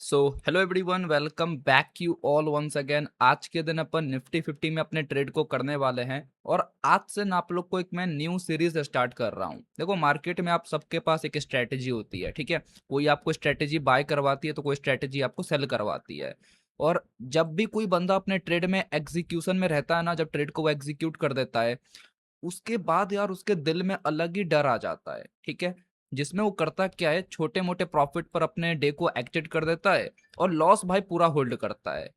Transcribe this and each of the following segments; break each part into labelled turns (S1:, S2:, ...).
S1: So hello everyone, welcome back you all once again. आज के दिन अपन निफ्टी 50 में अपने ट्रेड को करने वाले हैं और आज से ना आप लोग को एक मैं न्यू सीरीज स्टार्ट कर रहा हूँ। देखो, मार्केट में आप सबके पास एक स्ट्रेटेजी होती है, ठीक है। कोई आपको स्ट्रेटेजी बाय करवाती है तो कोई स्ट्रेटेजी आपको सेल करवाती है। और जब भी कोई बंदा अपने ट्रेड में एग्जीक्यूशन में रहता है ना, जब ट्रेड को वो एग्जीक्यूट कर देता है, उसके बाद यार उसके दिल में अलग ही डर आ जाता है, ठीक है। जिसमें वो करता क्या है, छोटे मोटे प्रॉफिट पर अपने डे को एक्टेड कर देता है और लॉस भाई पूरा होल्ड करता है।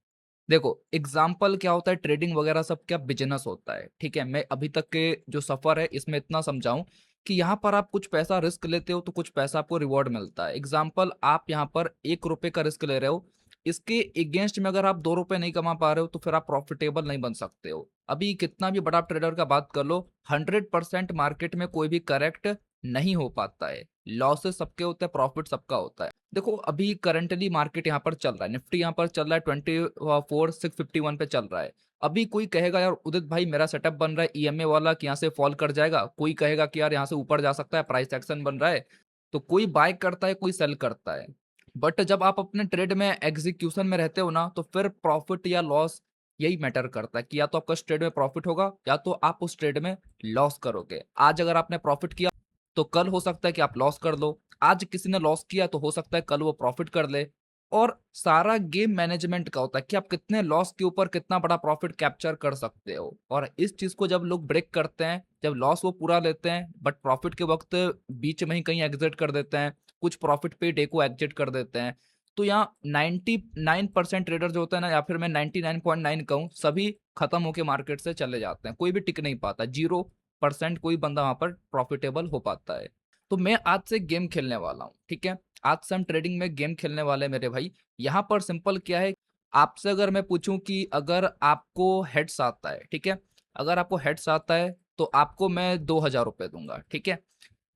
S1: देखो, एग्जाम्पल क्या होता है, ट्रेडिंग वगैरह सब क्या बिजनेस होता है, ठीक है। मैं अभी तक के जो सफर है इसमें इतना समझाऊं कि यहाँ पर आप कुछ पैसा रिस्क लेते हो तो कुछ पैसा आपको रिवॉर्ड मिलता है। एग्जाम्पल, आप यहाँ पर 1 रुपए का रिस्क ले रहे हो, इसके अगेंस्ट में अगर आप 2 रुपए नहीं कमा पा रहे हो तो फिर आप प्रॉफिटेबल नहीं बन सकते हो। अभी कितना भी बड़ा ट्रेडर का बात कर लो, 100% मार्केट में कोई भी करेक्ट नहीं हो पाता है। लॉसेस सबके होते हैं, प्रॉफिट सबका होता है। देखो, अभी करंटली मार्केट यहाँ पर चल रहा है, निफ्टी यहाँ पर चल रहा है 24,651 पे चल रहा है। अभी कोई कहेगा यार उदित भाई मेरा सेटअप बन रहा है ईएमए वाला कि यहाँ से फॉल कर जाएगा, कोई कहेगा कि यार यहाँ से ऊपर जा सकता है, प्राइस एक्शन बन रहा है। तो कोई बाय करता है, कोई सेल करता है। बट जब आप अपने ट्रेड में एग्जीक्यूशन में रहते हो ना, तो फिर प्रॉफिट या लॉस यही मैटर करता है कि या तो आपका उस ट्रेड में प्रॉफिट होगा या तो आप उस ट्रेड में लॉस करोगे। आज अगर आपने प्रॉफिट किया तो कल हो सकता है कि आप लॉस कर लो। आज किसी ने लॉस किया तो हो सकता है कल वो प्रॉफिट कर ले। और सारा गेम मैनेजमेंट का होता है कि आप कितने लॉस के ऊपर कितना बड़ा प्रॉफिट कैप्चर कर सकते हो। और इस चीज को जब लोग ब्रेक करते हैं, जब लॉस वो पूरा लेते हैं बट प्रॉफिट के वक्त बीच में ही कहीं एग्जिट कर देते हैं, कुछ प्रॉफिट पे डे को एग्जिट कर देते हैं, तो यहाँ 99% ट्रेडर जो होता है ना, या फिर मैं 99.9 कहूँ, सभी खत्म होके मार्केट से चले जाते हैं। कोई भी टिक नहीं पाता, 0% कोई बंदा वहां पर प्रॉफिटेबल हो पाता है। तो मैं आज से गेम खेलने वाला हूँ, ठीक है। आज से हम ट्रेडिंग में गेम खेलने वाले हैं मेरे भाई। यहाँ पर सिंपल क्या है, आपसे अगर मैं पूछूं कि अगर आपको हेड्स आता है, ठीक है, अगर आपको हेड्स आता है तो आपको मैं 2,000 रुपये दूंगा, ठीक है।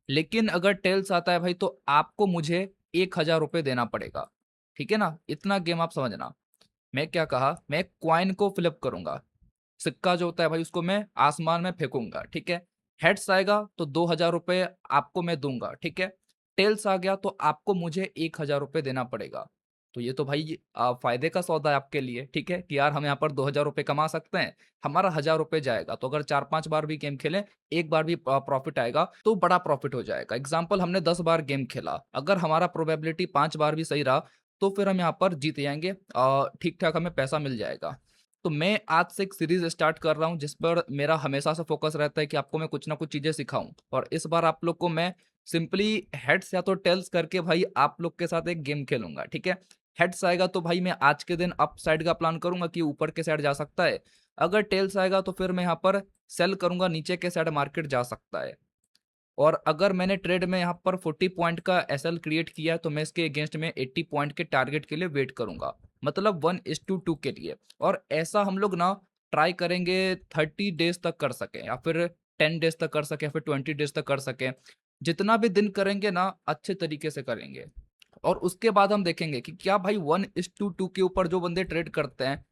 S1: लेकिन अगर टेल्स आता है भाई तो आपको मुझे 1,000 रुपये देना पड़ेगा, ठीक है ना। इतना गेम आप समझना। मैं क्या कहा, मैं क्वाइन को फ्लिप करूंगा, सिक्का जो होता है भाई उसको मैं आसमान में फेंकूंगा, ठीक है। हेड्स आएगा तो 2,000 रुपये आपको मैं दूंगा, ठीक है। टेल्स आ गया तो आपको मुझे 1,000 रुपये देना पड़ेगा। तो ये तो भाई फायदे का सौदा है आपके लिए, ठीक है, कि यार हम यहाँ पर 2,000 रुपये कमा सकते हैं। हमारा 1,000 रुपये जाएगा तो अगर 4-5 बार भी गेम खेलें, एक बार भी प्रॉफिट आएगा तो बड़ा प्रॉफिट हो जाएगा। एग्जाम्पल, हमने 10 बार गेम खेला, अगर हमारा प्रोबेबिलिटी 5 बार भी सही रहा तो फिर हम यहाँ पर जीत जाएंगे, ठीक ठाक हमें पैसा मिल जाएगा। तो मैं आज से एक सीरीज स्टार्ट कर रहा हूँ जिस पर मेरा हमेशा से फोकस रहता है कि आपको मैं कुछ ना कुछ चीजें सिखाऊं। और इस बार आप लोग को मैं सिंपली हेड्स या तो टेल्स करके भाई आप लोग के साथ एक गेम खेलूंगा, ठीक है। हेड्स आएगा तो भाई मैं आज के दिन अप साइड का प्लान करूंगा कि ऊपर के साइड जा सकता है। अगर टेल्स आएगा तो फिर मैं यहाँ पर सेल करूंगा, नीचे के साइड मार्केट जा सकता है। और अगर मैंने ट्रेड में यहाँ पर 40 पॉइंट का एसएल क्रिएट किया है तो मैं इसके अगेंस्ट में 80 पॉइंट के टारगेट के लिए वेट करूंगा, मतलब 1:2 के लिए। और ऐसा हम लोग ना ट्राई करेंगे 30 डेज तक कर सके, या फिर 10 डेज तक कर सके, या फिर 20 डेज तक कर सके। जितना भी दिन करेंगे ना अच्छे तरीके से करेंगे। और उसके बाद हम देखेंगे कि क्या भाई 1:2 के ऊपर जो बंदे ट्रेड करते हैं,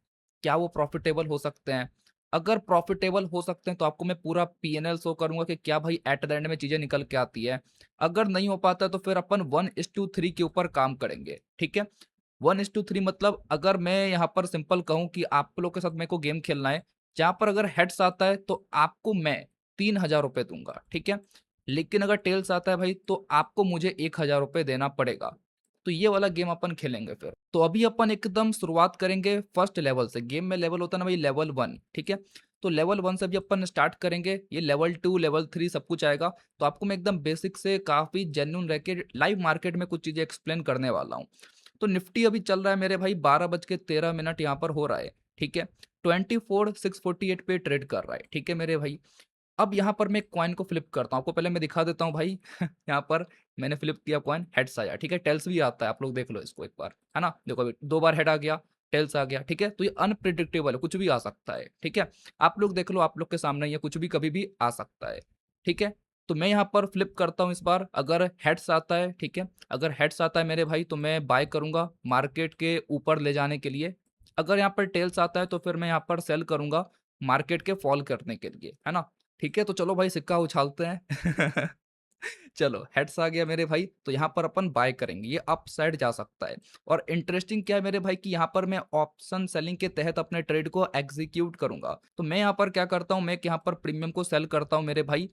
S1: क्या वो प्रॉफिटेबल हो सकते हैं। अगर प्रॉफिटेबल हो सकते हैं तो आपको मैं पूरा पीएनएल शो करूंगा कि क्या भाई एट द एंड में चीजें निकल के आती है। अगर नहीं हो पाता तो फिर अपन 1:3 के ऊपर काम करेंगे, ठीक है। 1:3 मतलब अगर मैं यहाँ पर सिंपल कहूँ कि आप लोग के साथ मेरे को गेम खेलना है, जहां पर अगर हेड्स आता है तो आपको मैं 3,000 रुपये दूंगा, ठीक है। लेकिन अगर टेल्स आता है भाई तो आपको मुझे 1,000 रुपये देना पड़ेगा। तो ये वाला गेम अपन खेलेंगे फिर। तो अभी अपन एकदम शुरुआत करेंगे फर्स्ट लेवल से। गेम में लेवल होता है ना भाई, लेवल 1, ठीक है। तो लेवल 1 से भी अपन स्टार्ट करेंगे, ये लेवल 2 लेवल 3 सब कुछ आएगा। तो आपको मैं एकदम बेसिक से काफी जेन्युइन रह के लाइव मार्केट में कुछ चीजें एक्सप्लेन करने वाला हूँ। तो निफ्टी अभी चल रहा है मेरे भाई 12:13 यहाँ पर हो रहा है, ठीक है। 24,648 पे ट्रेड कर रहा है, ठीक है मेरे भाई। अब यहाँ पर मैं कॉइन को फ्लिप करता हूँ, आपको पहले मैं दिखा देता हूँ भाई। यहाँ पर मैंने फ्लिप किया कॉइन, हेड्स आया, ठीक है। टेल्स भी आता है, आप लोग देख लो इसको एक बार, है ना। देखो अभी 2 बार हेड आ गया, टेल्स आ गया, ठीक है। तो ये अनप्रिडिक्टेबल है, कुछ भी आ सकता है, ठीक है। आप लोग देख लो, आप लोग के सामने ये कुछ भी कभी भी आ सकता है, ठीक है। तो मैं यहाँ पर फ्लिप करता हूँ इस बार, अगर हेड्स आता है, ठीक है। अगर हेड्स आता है मेरे भाई तो मैं बाय करूंगा मार्केट के ऊपर ले जाने के लिए। अगर यहाँ पर टेल्स आता है तो फिर मैं यहाँ पर सेल करूंगा मार्केट के फॉल करने के लिए, है ना। ठीक है, तो चलो भाई सिक्का उछालते हैं। चलो हेड्स आ गया मेरे भाई, तो यहाँ पर अपन बाय करेंगे, ये अप साइड जा सकता है। और इंटरेस्टिंग क्या है मेरे भाई कि यहाँ पर मैं ऑप्शन सेलिंग के तहत अपने ट्रेड को एग्जीक्यूट करूंगा। तो मैं यहाँ पर क्या करता हूँ, मैं यहाँ पर प्रीमियम को सेल करता हूँ मेरे भाई।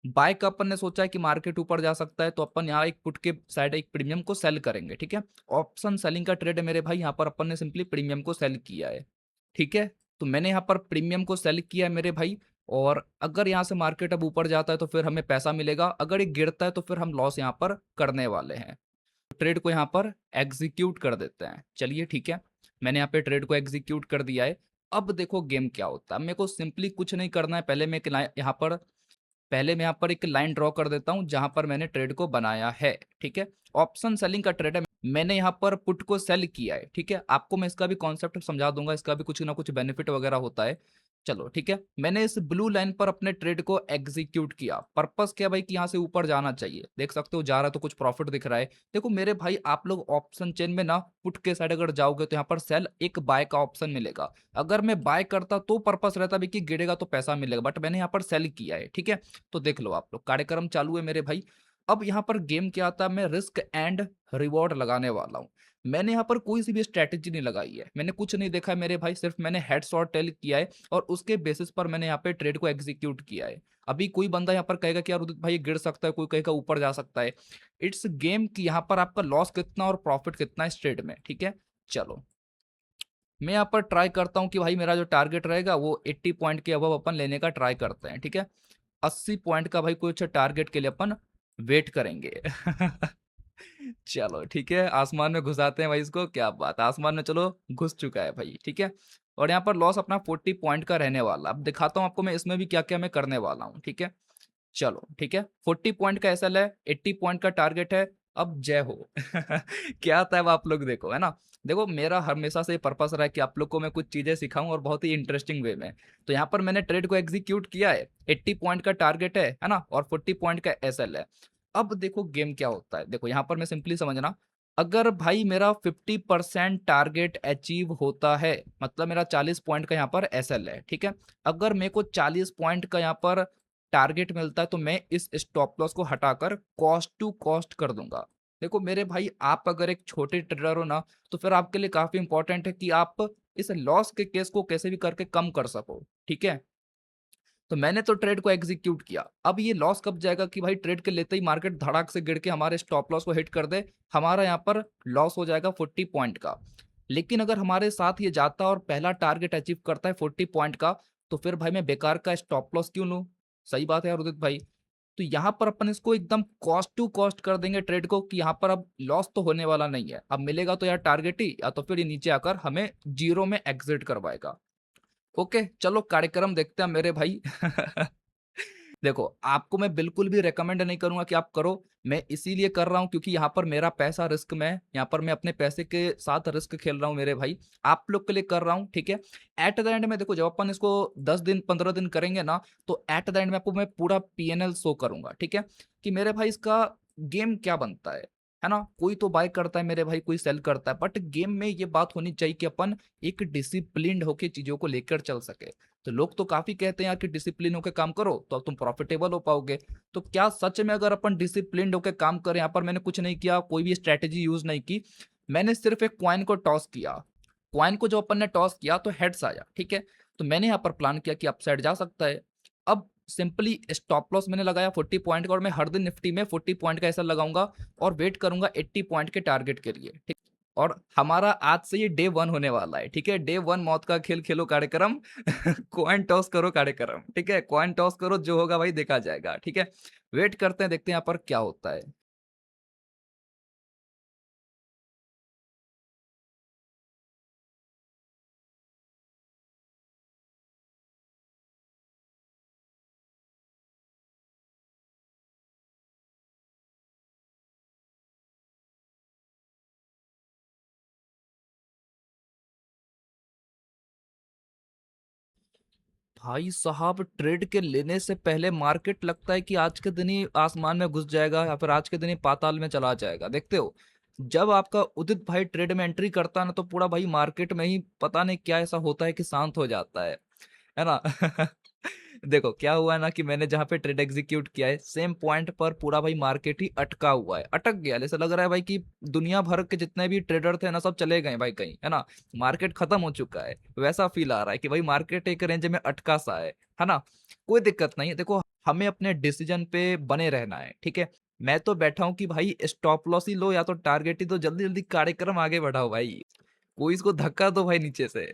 S1: बाय का अपन ने सोचा है कि मार्केट ऊपर जा सकता है, तो अपन यहाँ एक पुट के साइड एक प्रीमियम को सेल करेंगे, ठीक है। ऑप्शन सेलिंग का ट्रेड है मेरे भाई, यहाँ पर अपन ने सिंपली प्रीमियम को सेल किया है, ठीक है। तो मैंने यहाँ पर प्रीमियम को सेल किया है मेरे भाई। और अगर यहाँ से मार्केट अब ऊपर जाता है तो फिर हमें पैसा मिलेगा, अगर ये गिरता है तो फिर हम लॉस यहाँ पर करने वाले हैं। ट्रेड को यहाँ पर एग्जीक्यूट कर देते हैं, चलिए ठीक है। मैंने यहाँ पे ट्रेड को एग्जीक्यूट कर दिया है। अब देखो गेम क्या होता है, मेरे को सिंपली कुछ नहीं करना है, पहले मैं यहाँ पर एक लाइन ड्रॉ कर देता हूँ जहां पर मैंने ट्रेड को बनाया है, ठीक है। ऑप्शन सेलिंग का ट्रेड है, मैंने यहाँ पर पुट को सेल किया है, ठीक है। आपको मैं इसका भी कॉन्सेप्ट समझा दूंगा, इसका भी कुछ ना कुछ बेनिफिट वगैरह होता है। चलो ठीक है, मैंने इस ब्लू लाइन पर अपने ट्रेड को एग्जीक्यूट किया। पर्पस क्या भाई कि यहाँ से ऊपर जाना चाहिए, देख सकते हो जा रहा है तो कुछ प्रॉफिट दिख रहा है। देखो मेरे भाई आप लोग ऑप्शन चेन में ना पुट के साइड अगर जाओगे तो यहाँ पर सेल एक बाय का ऑप्शन मिलेगा। अगर मैं बाय करता तो पर्पस रहता भी कि गिरेगा तो पैसा मिलेगा, बट मैंने यहाँ पर सेल किया है, ठीक है। तो देख लो आप लोग, कार्यक्रम चालू है मेरे भाई। अब यहाँ पर गेम क्या आता है, मैं रिस्क एंड रिवॉर्ड लगाने वाला हूँ। मैंने यहाँ पर कोई सी भी स्ट्रेटेजी नहीं लगाई है, मैंने कुछ नहीं देखा है मेरे भाई, सिर्फ मैंने हेड्स और टेल किया है और उसके बेसिस पर मैंने यहाँ पे ट्रेड को एग्जीक्यूट किया है। अभी कोई बंदा यहाँ पर कहेगा कि यार उदित भाई ये गिर सकता है, कोई कहेगा ऊपर जा सकता है। इट्स गेम की यहाँ पर आपका लॉस कितना और प्रॉफिट कितना है इस ट्रेड में, ठीक है। चलो मैं यहाँ पर ट्राई करता हूँ कि भाई मेरा जो टारगेट रहेगा वो 80 पॉइंट के अबव अपन लेने का ट्राई करते हैं, ठीक है। 80 पॉइंट का भाई कुछ टारगेट के लिए अपन वेट करेंगे। चलो ठीक है, आसमान में घुसाते हैं भाई इसको, क्या बात, आसमान में चलो घुस चुका है भाई, ठीक है। और यहाँ पर लॉस अपना 40 पॉइंट का रहने वाला, अब दिखाता हूँ आपको मैं इसमें भी क्या क्या मैं करने वाला हूँ, ठीक है। चलो ठीक है, 40 पॉइंट का एसएल है, 80 पॉइंट का टारगेट है। अब जय हो। क्या आता है वो आप लोग देखो, है ना। देखो मेरा हमेशा से पर्पस रहा है कि आप लोग को मैं कुछ चीजें सिखाऊं और बहुत ही इंटरेस्टिंग वे में। तो यहाँ पर मैंने ट्रेड को एग्जीक्यूट किया है, 80 पॉइंट का टारगेट है ना, और 40 पॉइंट का एसएल है। अब देखो गेम क्या होता है, देखो यहाँ पर मैं सिंपली समझना, अगर भाई मेरा 50% टारगेट अचीव होता है, मतलब मेरा 40 पॉइंट का यहाँ पर एसएल है, ठीक है। अगर मेरे को 40 पॉइंट का यहाँ पर टारगेट मिलता है तो मैं इस स्टॉप लॉस को हटाकर कॉस्ट टू कॉस्ट कर दूंगा। देखो मेरे भाई आप अगर एक छोटे ट्रेडर हो ना, तो फिर आपके लिए काफी इंपॉर्टेंट है कि आप इस लॉस के केस को कैसे भी करके कम कर सको, ठीक है। तो मैंने तो ट्रेड को एग्जीक्यूट किया, अब ये लॉस कब जाएगा कि भाई ट्रेड के लेते ही मार्केट धड़ाक से गिर के हमारे स्टॉप लॉस को हिट कर दे, हमारा यहाँ पर लॉस हो जाएगा 40 पॉइंट का। लेकिन अगर हमारे साथ ये जाता और पहला टारगेट अचीव करता है 40 पॉइंट का, तो फिर भाई मैं बेकार का स्टॉप लॉस क्यों लूं। सही बात है यार उदित भाई। तो यहाँ पर अपन इसको एकदम कॉस्ट टू कॉस्ट कर देंगे ट्रेड को, कि यहाँ पर अब लॉस तो होने वाला नहीं है, अब मिलेगा तो यार टारगेट ही, या तो फिर ये नीचे आकर हमें जीरो में एग्जिट करवाएगा। ओके चलो कार्यक्रम देखते हैं मेरे भाई। देखो आपको मैं बिल्कुल भी रेकमेंड नहीं करूंगा कि आप करो, मैं इसीलिए कर रहा हूं क्योंकि यहाँ पर मेरा पैसा रिस्क में है, यहाँ पर मैं अपने पैसे के साथ रिस्क खेल रहा हूँ मेरे भाई, आप लोग के लिए कर रहा हूँ, ठीक है। एट द एंड में देखो जब अपन इसको 10 दिन 15 दिन करेंगे ना, तो एट द एंड में आपको मैं पूरा पीएनएल शो करूंगा, ठीक है, कि मेरे भाई इसका गेम क्या बनता है ना। कोई तो बाय करता है मेरे भाई, कोई सेल करता है, बट गेम में ये बात होनी चाहिए कि अपन एक डिसिप्लिन्ड होकर चीजों को लेकर चल सके। तो लोग तो काफी कहते हैं यार कि डिसिप्लिन होकर काम करो तो अब तुम प्रॉफिटेबल हो पाओगे। तो क्या सच में अगर अपन डिसिप्लिन होकर काम करें, यहाँ पर मैंने कुछ नहीं किया, कोई भी स्ट्रेटेजी यूज नहीं की, मैंने सिर्फ एक क्वाइन को टॉस किया। क्वाइन को जो अपन ने टॉस किया तो हेड्स आया, ठीक है। तो मैंने यहाँ पर प्लान किया कि अपसाइड जा सकता है। अब सिंपली स्टॉप लॉस मैंने लगाया 40 पॉइंट का, और मैं हर दिन निफ्टी में 40 पॉइंट का ऐसा लगाऊंगा और वेट करूंगा 80 पॉइंट के टारगेट के लिए, ठीक। और हमारा आज से ये डे वन होने वाला है, ठीक है। डे वन मौत का खेल खेलो कार्यक्रम। कॉइन टॉस करो कार्यक्रम, ठीक है, कॉइन टॉस करो, जो होगा भाई देखा जाएगा, ठीक है। वेट करते हैं, देखते हैं यहाँ पर क्या होता है। भाई साहब ट्रेड के लेने से पहले मार्केट लगता है कि आज के दिन ही आसमान में घुस जाएगा या फिर आज के दिन ही पाताल में चला जाएगा, देखते हो। जब आपका उदित भाई ट्रेड में एंट्री करता है ना, तो पूरा भाई मार्केट में ही पता नहीं क्या ऐसा होता है कि शांत हो जाता है ना। देखो क्या हुआ ना कि मैंने जहाँ पे ट्रेड एग्जीक्यूट किया है सेम पॉइंट पर पूरा भाई मार्केट ही अटका हुआ है, अटक गया। ऐसा लग रहा है भाई कि दुनिया भर के जितने भी ट्रेडर थे ना सब चले गए भाई कहीं, है ना। मार्केट खत्म हो चुका है, वैसा फील आ रहा है कि भाई मार्केट एक रेंज में अटका सा है ना। कोई दिक्कत नहीं है, देखो हमें अपने डिसीजन पे बने रहना है, ठीक है। मैं तो बैठा हूँ कि भाई स्टॉप लॉस ही लो या तो टारगेट ही, तो जल्दी जल्दी कार्यक्रम आगे बढ़ाओ भाई, कोई इसको धक्का दो भाई नीचे से।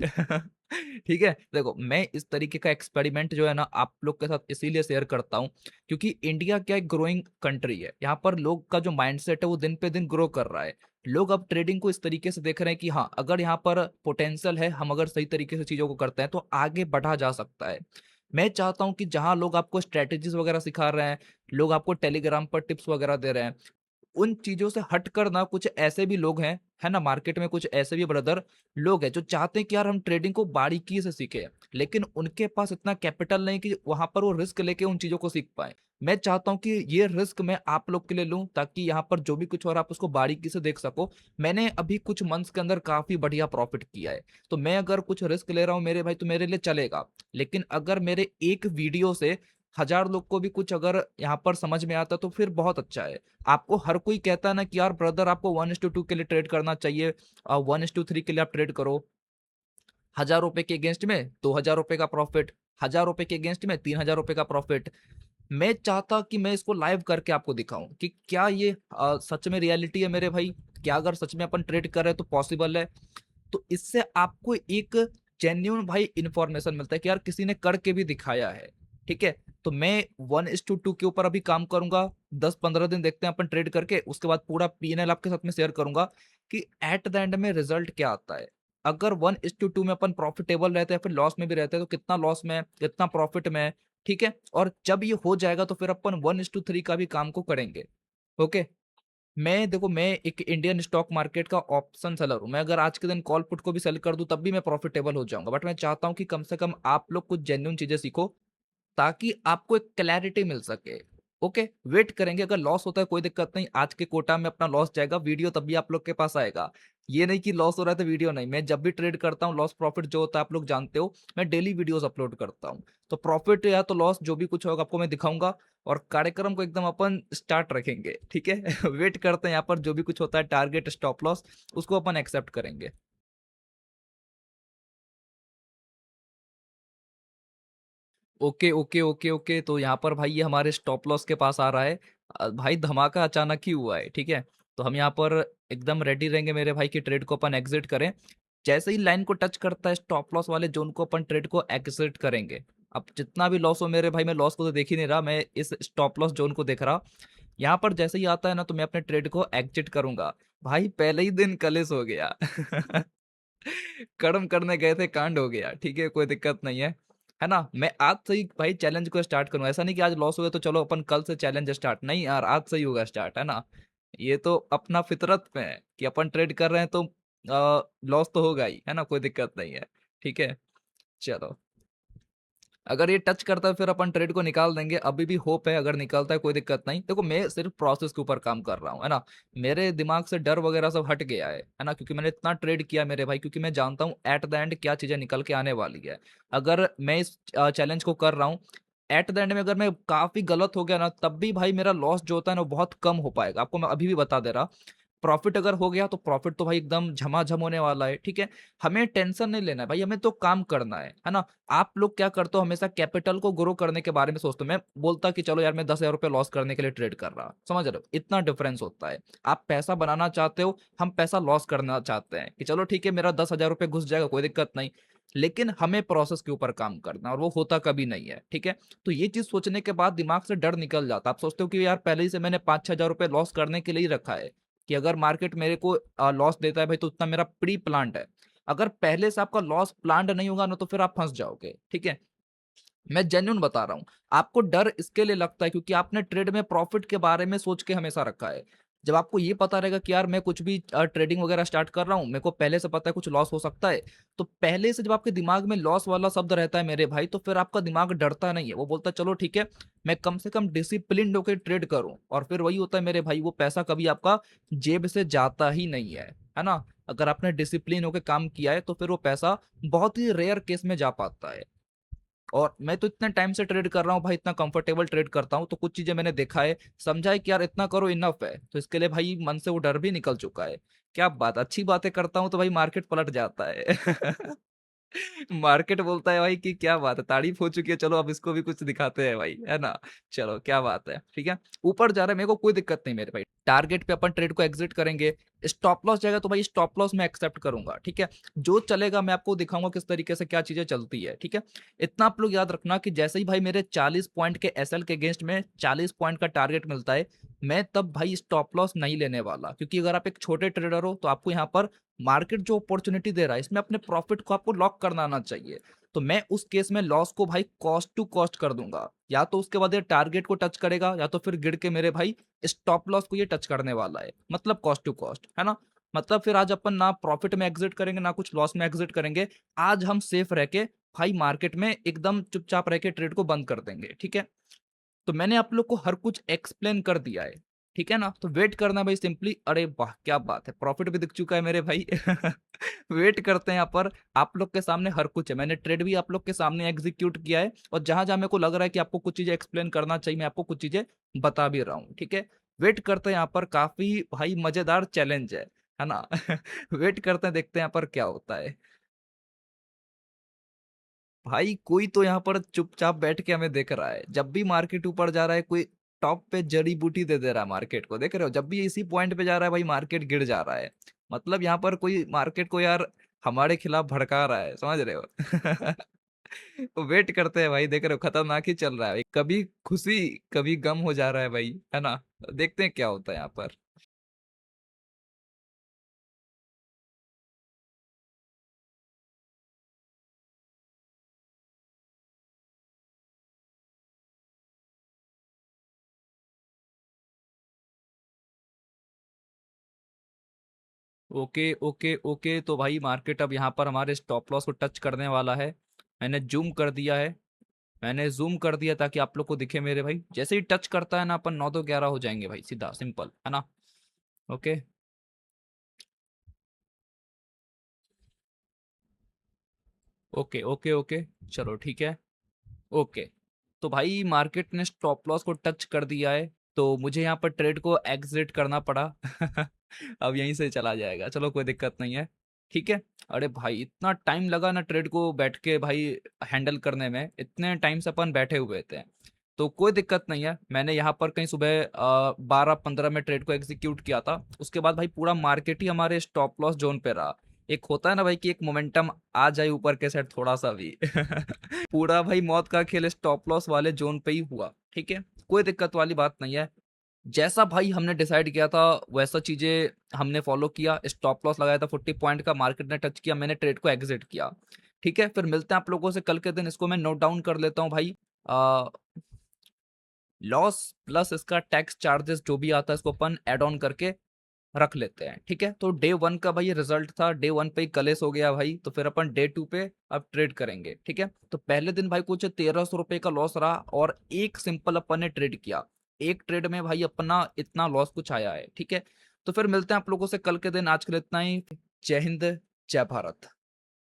S1: ठीक है, देखो मैं इस तरीके का एक्सपेरिमेंट जो है ना आप लोग के साथ इसीलिए शेयर करता हूँ क्योंकि इंडिया क्या एक ग्रोइंग कंट्री है, यहाँ पर लोग का जो माइंडसेट है वो दिन पे दिन ग्रो कर रहा है। लोग अब ट्रेडिंग को इस तरीके से देख रहे हैं कि हाँ अगर यहाँ पर पोटेंशियल है, हम अगर सही तरीके से चीजों को करते हैं तो आगे बढ़ा जा सकता है। मैं चाहता हूँ कि जहां लोग आपको स्ट्रेटेजीज वगैरह सिखा रहे हैं, लोग आपको टेलीग्राम पर टिप्स वगैरह दे रहे हैं, उन चीज़ों से हटकर ना कुछ ऐसे भी लोग हैं, है ना, मार्केट में कुछ ऐसे भी ब्रदर लोग हैं जो चाहते हैं कि यार हम ट्रेडिंग को बारीकी से सीखें, लेकिन उनके पास इतना कैपिटल नहीं कि वहां पर वो रिस्क लेके उन चीज़ों को सीख पाए। मैं चाहता हूं कि ये रिस्क मैं आप लोग के लिए लूं ताकि यहाँ पर जो भी कुछ हो रहा है आप उसको बारीकी से देख सको। मैंने अभी कुछ मंथ्स के अंदर काफी बढ़िया प्रॉफिट किया है, तो मैं अगर कुछ रिस्क ले रहा हूँ मेरे भाई तो मेरे लिए चलेगा। लेकिन अगर मेरे एक वीडियो से 1000 लोग को भी कुछ अगर यहाँ पर समझ में आता तो फिर बहुत अच्छा है। आपको हर कोई कहता है ना कि यार ब्रदर आपको 1:2 के लिए ट्रेड करना चाहिए, 1:3 के लिए आप ट्रेड करो। 1000 रुपए के अगेंस्ट में 2000 रुपए का प्रॉफिट, 1000 रुपए के अगेंस्ट में 3000 रुपए का प्रॉफिट। मैं चाहता कि मैं इसको लाइव करके आपको दिखाऊं कि क्या ये सच में रियलिटी है मेरे भाई, क्या अगर सच में अपन ट्रेड कर रहे हैं तो पॉसिबल है। तो इससे आपको एक जेन्यून भाई इंफॉर्मेशन मिलता है कि यार किसी ने करके भी दिखाया है, ठीक है। तो मैं 1:2 के ऊपर अभी काम करूंगा, 10-15 दिन देखते हैं अपन ट्रेड करके, उसके बाद पूरा पीएनएल आपके साथ में शेयर करूंगा कि एट द एंड में रिजल्ट क्या आता है। अगर 1:2 में अपन प्रॉफिटेबल रहते हैं फिर लॉस में भी रहते हैं तो कितना लॉस में है, कितना प्रॉफिट में है, ठीक है। और जब ये हो जाएगा तो फिर अपन 1:3 का भी काम को करेंगे। ओके। मैं देखो मैं एक इंडियन स्टॉक मार्केट का ऑप्शन सेलर हूं, मैं अगर आज के दिन कॉल पुट को भी सेल कर दूं तब भी मैं प्रॉफिटेबल हो जाऊंगा, बट मैं चाहता हूं कि कम से कम आप लोग कुछ जेन्युइन चीजें सीखो ताकि आपको एक क्लैरिटी मिल सके। ओके, वेट करेंगे, अगर लॉस होता है कोई दिक्कत नहीं, आज के कोटा में अपना लॉस जाएगा, वीडियो तब भी आप लोग के पास आएगा। ये नहीं कि लॉस हो रहा है तो वीडियो नहीं, मैं जब भी ट्रेड करता हूँ लॉस प्रॉफिट जो होता है आप लोग जानते हो, मैं डेली वीडियोस अपलोड करता हूँ। तो प्रॉफिट या तो लॉस जो भी कुछ होगा आपको मैं दिखाऊंगा, और कार्यक्रम को एकदम अपन स्टार्ट रखेंगे, ठीक है। वेट करते हैं, यहाँ पर जो भी कुछ होता है टारगेट स्टॉप लॉस उसको अपन एक्सेप्ट करेंगे। ओके ओके ओके ओके, तो यहाँ पर भाई ये हमारे स्टॉप लॉस के पास आ रहा है। भाई धमाका अचानक ही हुआ है, ठीक है। तो हम यहाँ पर एकदम रेडी रहेंगे मेरे भाई की ट्रेड को अपन एग्जिट करें। जैसे ही लाइन को टच करता है स्टॉप लॉस वाले जोन को अपन ट्रेड को एग्जिट करेंगे। अब जितना भी लॉस हो मेरे भाई, मैं लॉस को तो देख ही नहीं रहा, मैं इस स्टॉप लॉस जोन को देख रहा। यहाँ पर जैसे ही आता है ना तो मैं अपने ट्रेड को एग्जिट करूंगा। भाई पहले ही दिन कलेश हो गया। कर्म करने गए थे कांड हो गया, ठीक है, कोई दिक्कत नहीं है ना। मैं आज से ही भाई चैलेंज को स्टार्ट करूँ, ऐसा नहीं कि आज लॉस हो गया तो चलो अपन कल से चैलेंज स्टार्ट, नहीं यार आज से ही होगा स्टार्ट, है ना। ये तो अपना फितरत में है कि अपन ट्रेड कर रहे हैं तो लॉस तो होगा ही, है ना, कोई दिक्कत नहीं है, ठीक है। चलो, अगर ये टच करता है फिर अपन ट्रेड को निकाल देंगे, अभी भी होप है, अगर निकलता है कोई दिक्कत नहीं। देखो मैं सिर्फ प्रोसेस के ऊपर काम कर रहा हूँ, है ना। मेरे दिमाग से डर वगैरह सब हट गया है ना, क्योंकि मैंने इतना ट्रेड किया मेरे भाई, क्योंकि मैं जानता हूँ एट द एंड क्या चीजें निकल के आने वाली है। अगर मैं इस चैलेंज को कर रहा हूँ, एट द एंड में अगर मैं काफी गलत हो गया ना तब भी भाई मेरा लॉस जो होता है ना वो बहुत कम हो पाएगा, आपको मैं अभी भी बता दे रहा। प्रॉफिट अगर हो गया तो प्रॉफिट तो भाई एकदम झमाझम होने वाला है, ठीक है। हमें टेंशन नहीं लेना है भाई, हमें तो काम करना है ना। आप लोग क्या करते हो, हमेशा कैपिटल को ग्रो करने के बारे में सोचते हो, मैं बोलता कि चलो यार मैं 10,000 रुपये लॉस करने के लिए ट्रेड कर रहा, समझ रहे हो, इतना डिफरेंस होता है। आप पैसा बनाना चाहते हो, हम पैसा लॉस करना चाहते हैं कि चलो ठीक है मेरा 10,000 रुपये घुस जाएगा कोई दिक्कत नहीं, लेकिन हमें प्रोसेस के ऊपर काम करना है, और वो होता कभी नहीं है, ठीक है। तो ये चीज सोचने के बाद दिमाग से डर निकल जाता है, आप सोचते हो कि यार पहले ही से मैंने 5-6 हजार रुपये लॉस करने के लिए ही रखा है, कि अगर मार्केट मेरे को लॉस देता है भाई तो उतना मेरा प्री प्लान्ड है। अगर पहले से आपका लॉस प्लान्ड नहीं होगा ना तो फिर आप फंस जाओगे, ठीक है। मैं जेन्युइन बता रहा हूँ, आपको डर इसके लिए लगता है क्योंकि आपने ट्रेड में प्रॉफिट के बारे में सोच के हमेशा रखा है। जब आपको ये पता रहेगा कि यार मैं कुछ भी ट्रेडिंग वगैरह स्टार्ट कर रहा हूँ, मेरे को पहले से पता है कुछ लॉस हो सकता है, तो पहले से जब आपके दिमाग में लॉस वाला शब्द रहता है मेरे भाई तो फिर आपका दिमाग डरता नहीं है, वो बोलता है चलो ठीक है, मैं कम से कम डिसिप्लिन होकर ट्रेड करूं। और फिर वही होता है मेरे भाई, वो पैसा कभी आपका जेब से जाता ही नहीं है ना। अगर आपने डिसिप्लिन होकर काम किया है तो फिर वो पैसा बहुत ही रेयर केस में जा पाता है। और मैं तो इतने टाइम से ट्रेड कर रहा हूँ भाई, इतना कंफर्टेबल ट्रेड करता हूँ, तो कुछ चीजें मैंने देखा है, समझा है कि यार इतना करो इनफ है, तो इसके लिए भाई मन से वो डर भी निकल चुका है। क्या बात, अच्छी बातें करता हूँ तो भाई मार्केट पलट जाता है। मार्केट बोलता है भाई कि क्या बात है, तारीफ हो चुकी है, चलो अब इसको भी कुछ दिखाते हैं भाई, है ना। चलो क्या बात है, ठीक है। ऊपर जा रहा है, मेरे को कोई दिक्कत नहीं मेरे भाई, टारगेट पे अपन ट्रेड को एग्जिट करेंगे। स्टॉप लॉस जाएगा तो भाई स्टॉप लॉस मैं एक्सेप्ट करूंगा, ठीक है। जो चलेगा मैं आपको दिखाऊंगा किस तरीके से क्या चीजें चलती है, ठीक है। इतना आप लोग याद रखना कि जैसे ही भाई मेरे 40 पॉइंट के एसएल के अगेंस्ट में 40 पॉइंट का टारगेट मिलता है, मैं तब भाई स्टॉप लॉस नहीं लेने वाला, क्योंकि अगर आप एक छोटे ट्रेडर हो तो आपको यहाँ पर मार्केट जो अपॉर्चुनिटी दे रहा है इसमें अपने प्रॉफिट को आपको लॉक करना आना चाहिए। तो मैं उस केस में लॉस को भाई कॉस्ट टू कॉस्ट कर दूंगा, या तो उसके बाद ये टारगेट को टच करेगा, या तो फिर गिर के मेरे भाई स्टॉप लॉस को ये टच करने वाला है, मतलब कॉस्ट टू कॉस्ट, है ना। मतलब फिर आज अपन ना प्रॉफिट में एग्जिट करेंगे ना कुछ लॉस में एग्जिट करेंगे। आज हम सेफ रह के भाई मार्केट में एकदम चुपचाप रह के ट्रेड को बंद कर देंगे, ठीक है। तो मैंने आप लोग को हर कुछ एक्सप्लेन कर दिया है, ठीक है ना। तो वेट करना भाई सिंपली, अरे वाह क्या बात है, प्रॉफिट भी दिख चुका है मेरे भाई। वेट करते हैं यहाँ पर, आप लोग के सामने हर कुछ है, मैंने ट्रेड भी आप लोग के सामने एग्जीक्यूट किया है, और जहां जहां मेरे को लग रहा है कि आपको कुछ चीजें एक्सप्लेन करना चाहिए, मैं आपको कुछ चीजें बता भी रहा हूँ, ठीक है। वेट करते हैं, यहाँ पर काफी भाई मजेदार चैलेंज है ना। वेट करते हैं, देखते हैं यहाँ पर क्या होता है। भाई कोई तो यहाँ पर चुपचाप बैठ के हमें देख रहा है, जब भी मार्केट ऊपर जा रहा है कोई टॉप पे जड़ी बूटी दे दे रहा है मार्केट को, देख रहे हो, जब भी इसी पॉइंट पे जा रहा है भाई मार्केट गिर जा रहा है। मतलब यहाँ पर कोई मार्केट को यार हमारे खिलाफ भड़का रहा है, समझ रहे हो। तो वेट करते हैं भाई, देख रहे हो खतरनाक ही चल रहा है भाई, कभी खुशी कभी गम हो जा रहा है भाई, है ना। देखते हैं क्या होता है यहाँ पर। ओके ओके ओके, तो भाई मार्केट अब यहाँ पर हमारे स्टॉप लॉस को टच करने वाला है। मैंने जूम कर दिया है, मैंने जूम कर दिया ताकि आप लोग को दिखे मेरे भाई, जैसे ही टच करता है ना अपन 9 2 11 हो जाएंगे भाई, सीधा सिंपल, है ना। ओके ओके ओके ओके, चलो ठीक है। ओके, तो भाई मार्केट ने स्टॉप लॉस को टच कर दिया है, तो मुझे यहाँ पर ट्रेड को एग्जिट करना पड़ा। अब यहीं से चला जाएगा, चलो कोई दिक्कत नहीं है, ठीक है। अरे भाई इतना टाइम लगा ना ट्रेड को बैठ के भाई हैंडल करने में, इतने टाइम से अपन बैठे हुए थे, तो कोई दिक्कत नहीं है। मैंने यहाँ पर कहीं सुबह 12 15 में ट्रेड को एग्जीक्यूट किया था, उसके बाद भाई पूरा मार्केट ही हमारे स्टॉप लॉस जोन पे रहा। एक होता है ना भाई कि एक मोमेंटम आ जाए ऊपर के साइड थोड़ा सा भी। पूरा भाई मौत का खेल स्टॉप लॉस वाले जोन पे ही हुआ, ठीक है। कोई दिक्कत वाली बात नहीं है, जैसा भाई हमने डिसाइड किया था वैसा चीजें हमने फॉलो किया। स्टॉप लॉस लगाया था 40 पॉइंट का, मार्केट ने टच किया, मैंने ट्रेड को एग्जिट किया, ठीक है। फिर मिलते हैं आप लोगों से कल के दिन, इसको मैं नोट डाउन कर लेता हूँ भाई। लॉस प्लस इसका टैक्स चार्जेस जो भी आता है इसको अपन एड ऑन करके रख लेते हैं, ठीक है। तो डे 1 का भाई ये रिजल्ट था, डे 1 पे ही कलेस हो गया भाई, तो फिर अपन डे 2 पे अब ट्रेड करेंगे, ठीक है। तो पहले दिन भाई कुछ 1300 रुपए का लॉस रहा, और एक सिंपल अपन ने ट्रेड किया, एक ट्रेड में भाई अपना इतना लॉस कुछ आया है, ठीक है। तो फिर मिलते हैं आप लोगों से कल के दिन, आज के लिए इतना ही। जय हिंद, जय भारत।